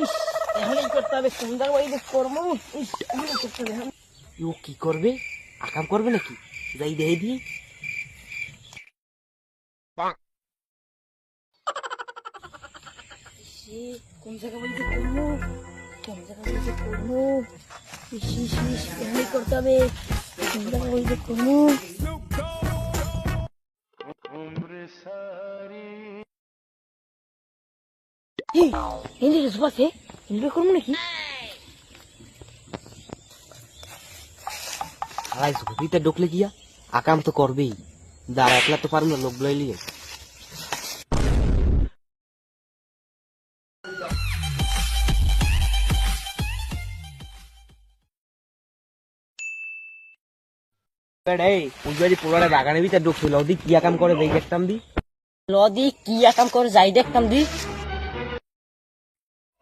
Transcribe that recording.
ইস, এখনই করতে হবে, সুন্দর ওই যে কর্ম। ইস, এখনই করতে হবে। ও কি করবে? আকাম করবে নাকি? যাই দেহে দিয়ে। কোন জায়গা বলতে করবো? কোন জায়গা বলতে করবো? ইস ইস ইস, এখনই করতে হবে। কোন জায়গা বলতে করবো? হিন্দি রসবা আছে, হিন্দি করবো নাকি? হাই সুবিতে ঢুকলে গিয়া আকাম তো করবেই। দাঁড়া, একলা তো পারবো না, লোক লইলিয়ে। বাগানের ভিতরে ঢুকছিল, ওদি কি আকাম করে দেখতাম দি। লদি কি আকাম করে যাই দেখতাম দি।